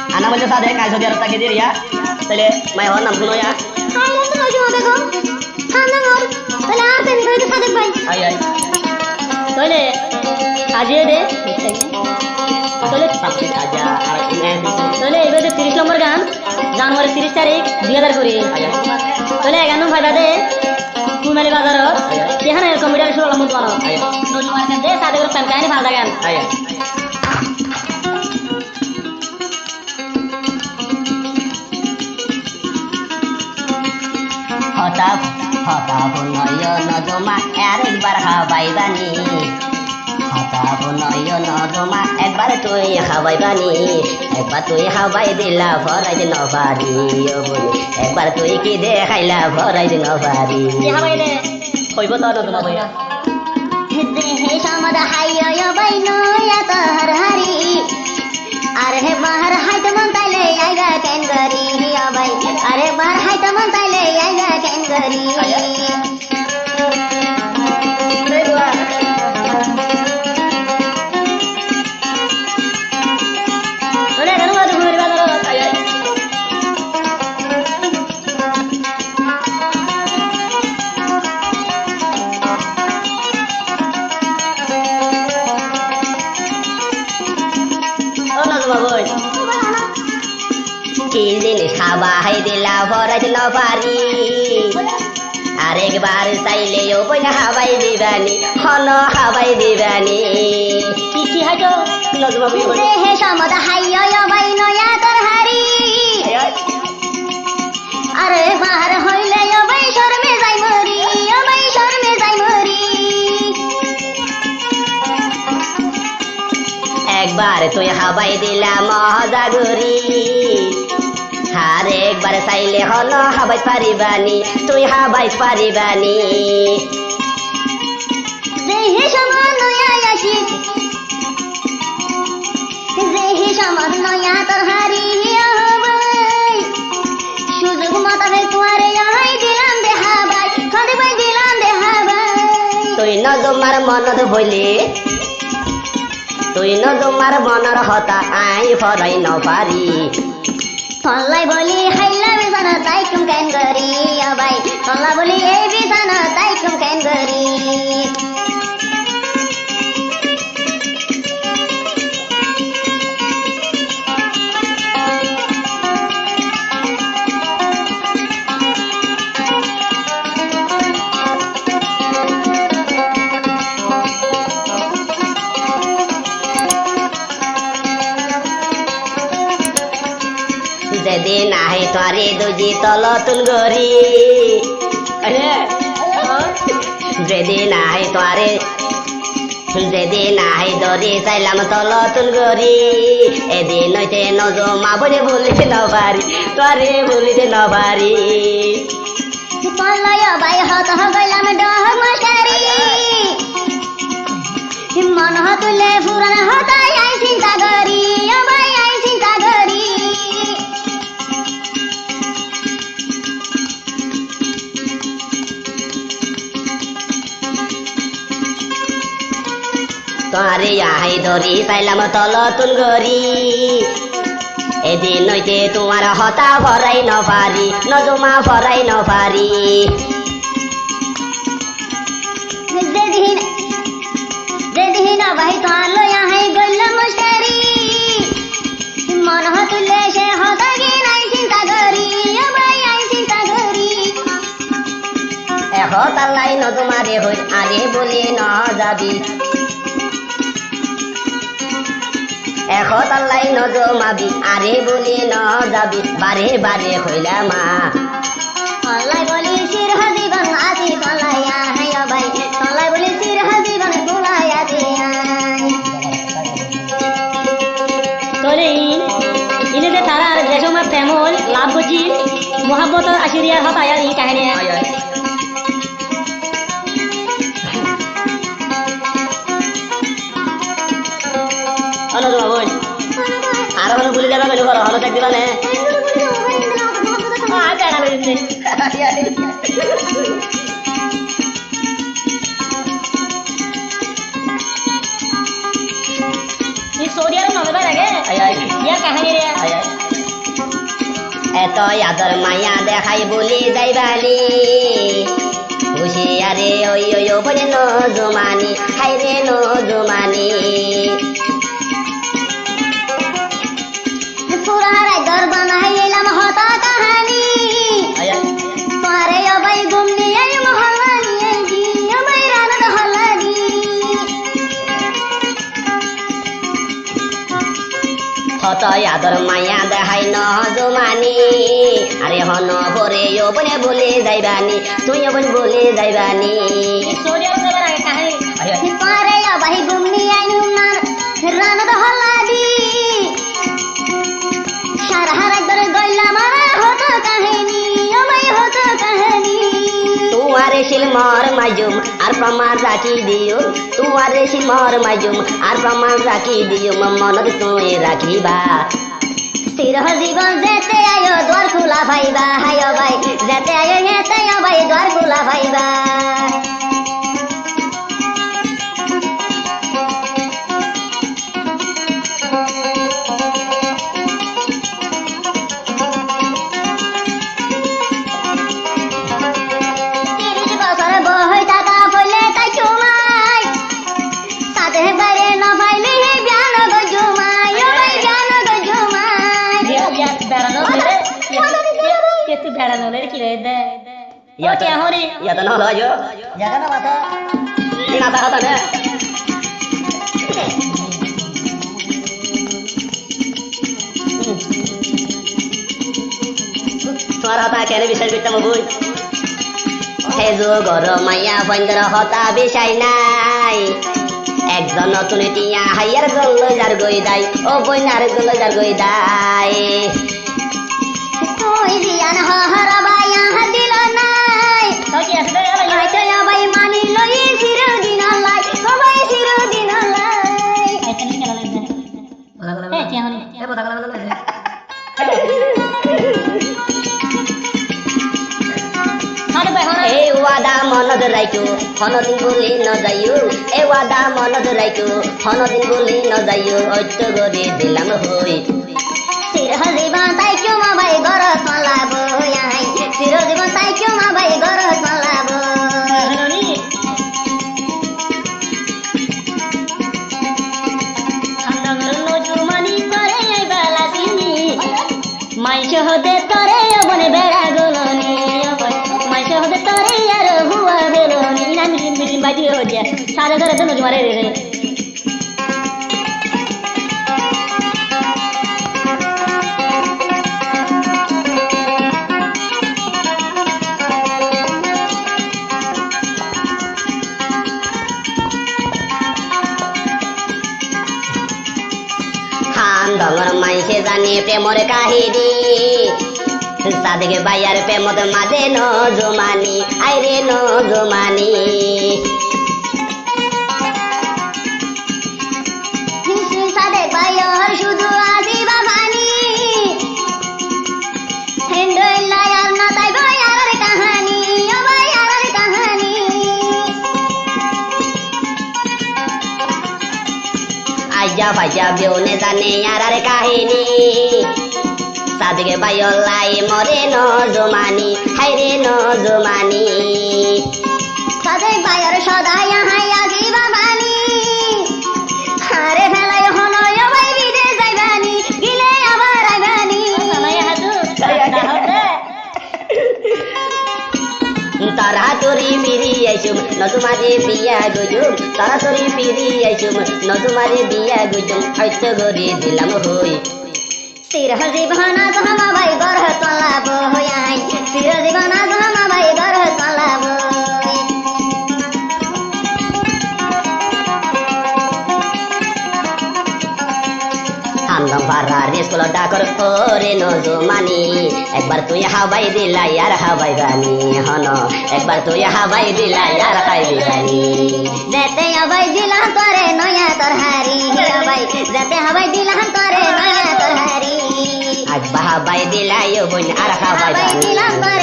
Anak bocah sadek kayak saudara tak gedir ya. Tele mai hon nam kuno ya. Hai itu lagi mau দেখো খানা আর তাহলে আর তেন কইতে সাদেক ভাই Ay ay. তাহলে আজিয়ে দে তাহলে Sakit aja. তাহলে এবারে 30 নম্বর গান জানুয়ারি 30 তারিখ 2020 Ay ay. তাহলে গান ভাই বাদে কুমালি বাজার এখানে কমিটার শুরু হলাম তো Ay ay. নজরুল মার্কেট দে সাদেক প্যান কাহিনী ভালো গান Ay ay. হতাপ নয়ন জমা আরেকবার খাওয়াইবানি হতাপ নয়ন জমা একবার তুই খাওয়াইবানি একবার তুই খাওয়াই দিলা ভরাই দিন পারি একবার তুই কি দেখাইলা ভরাই দিন পারি কি হাবাই দে কইব তো নজমা কইয়া হে সমদ হাইয় বাই নয়া তহর হারি আরে হে বাহার হাইতে মন তাইলে আইগা কেন করি হিয়া বাই আরে বাহার হাইতে মন তাইলে আইগা কেন করি ওরে গানু আদু ঘুরি বাজার আয় আয় কি জিনিস খাবাই দিলা ভরাই দিন পারি আরেকবার চাইলেও পয়সা খাবাই দিবানি হন খাবাই দিবানি কি হাইতো নজমা কইব হে সমদ হাইয় বাই নয়া তোর হারি আরে বাহার হইলে বাই শর্মে যাই মরি বাই শর্মে যাই মরি একবার তুই খাবাই দিলা মজা গরি আর একবার চাইলে হন খাবাই পারিবানি তুই খাবাই পারিবানি যে হে সমদ নয়া আসি যে হে সমদ নয়া তোর হারি হবাই সুযোগ মতো হে কুয়ারে আই দিলাম দেহা বাই খড়ে বাই দিলাম দেহা বাই তুই নজমার মনত বলি তুই নজমার মনৰ হতা আই ফরাই নপারি তল্লাই বলি হাইলা বিছানা তাই কুম কেন করি বাই তল্লা বলি এই বিছানা তাই কুম কেন করি যেদিন আহে তোরে দুজি তলতুন গরি যেদিন আহে তোরে যেদিন আহে দরি চাইলাম তলতুন গরি এদিন হইতে নজমা বলে বলিতে নবারি তোরে বলিতে নবারি তল্লাই বাই হত গইলাম ডহ মশারি মন তুলে ফুরান হতাই আই চিন্তা করি বাই আই চিন্তা করি তোরে আহে দরি চাইলাম তলতুন গরি এদিন হইতে তোমার হতা ভরাই নপারি নজমা ভরাই নপারি যেদিন বাই তোয়ালো আহে গইলাম মশারি মন তুলে সে হতা গিন আই চিন্তা করি বাই আই চিন্তা করি তাল্লাই নজমারে হই আরে বলে ন যাবি তাল্লাই নজমাবি আরে বলে ন যাবি বারে বারে হইলা মা তল্লাই বলি শির জীবন আছি তল্লাই আহে বাই তল্লাই বলি শির জীবন বুলাই আছি তোরে ইনে যে তারা যে সময় প্রেমল লাভ বুঝি মোহাম্মত আশিরিয়ার হতায় এই কাহিনী নজমা বই আর হলো ভুলে যাবে মেনু করো হলো দেখ দিবানে সৌদি আরব নজর আগে আয় আয় ইয়া কাহিনী রে আয় আয় এত আদর মায়া দেখাই বলি যাইবানি হুশিয়ারে ওই ওই বলে নজমানি হাই রে নজমানি পুরারাই দর বানাইলাম হত কাহানি তোমারে অবাই গুমনি এই মহল্লানি এই দিন অবাই রানত হল্লানি হত আদর মায়া দেখাই নজমানি আরে হন ভরে বনে বলে যাইবানি তুই বন বলে যাইবানি তোমারে অবাই গুমনি এই নুনার রানত হল্লানি সারা রাত ধরে গইলাম হত কাহিনী অবাই হত কাহিনী তোমারে শিলমর মাজুম আর প্রমাণ রাখি দিও তোমারে শিলমর মাজুম আর প্রমাণ রাখি দিও মনত তুই রাখিবা চির জীবন যেতে আয়ো দ্বার খোলা পাইবা হাই অবাই যেতে আয়ো হেতে অবাই দ্বার খোলা পাইবা Ya tanah lo aja. Jangan mata. Ini nata kata deh. Suara tak kene bisa bicara mabui. Hezo goro maya bandara hota bisai nai. একজন নতুন টিয়া হাইয়ার গল্ল যার গই দাই ও বইনার গল্ল যার গই দাই তুই জিয়ান হরবায়া দিল নাই তো কি আসলে আইতে আবাই মানি লই চিরদিন লাই সবাই চিরদিন লাই আইতে নি কেলা লাগে এ কি হনি এ কথা গলা লাগে এই ওয়াদা মনত রাইকো হনদিন বলি ন যাইও এই ওয়াদা মনত রাইকো হনদিন বলি ন যাইও অত্য গরি দিলাম হই চির জীবন তাই কেউ মা ভাই গর চলাবো আই চির জীবন তাই কেউ মা ভাই গর চলাবো মাইশ হতে তরে বনে বেড়া গলনি মাইশ হতে তরে আর হুয়া বেলনি না মিটিন মিটিন বাজি হয়ে যায় সারে ধরে তো নজমারে রে ডঙর মাইসে জানে প্রেমর কাহিনী সাদিকে বাইয়ার প্রেমত মাঝে নজমানি আইরে নজমানি সাদে বাইয়ার শুধু আজিবা ভানি হেন্ডলাই আর না তাই বাইয়ার কাহানি ও বাইয়ার কাহানি আইজা ভাইজা বিউনে জানে আর কাহিনী সাদিকে বাইলাই মরে নজমানি হাইরে নজমানি সাদে বাইয়ার সদাই হাই আজিবা ভানি হারে ফেলাই হনয় বাই বিদে যাইবানি গিলে আবার আইবানি তারা তোরি ফিরি আইসুম নতুমারে বিয়া গুজুম তারা তোরি ফিরি আইসুম নতুমারে বিয়া গুজুম হয়তো গরি দিলাম হই চির জীবন আজ হামা ভাই গর চলাবো আই চির জীবন আজ হামা ভাই গর চলাবো হামদম পাড়ার স্কুল ডাকর ওরে নজমানি একবার তুই হাবাই দিলা আর হাবাই গানি হন একবার তুই হাবাই দিলা আর খাইবি গানি যেতে আবাই দিলাম তোরে নয়া তোর হারি আবাই যেতে আবাই দিলাম তোরে নয়া তোর হারি আজ বাহাবাই দিলা বোন আর হাবাই আবাই গানি দিলাম তোরে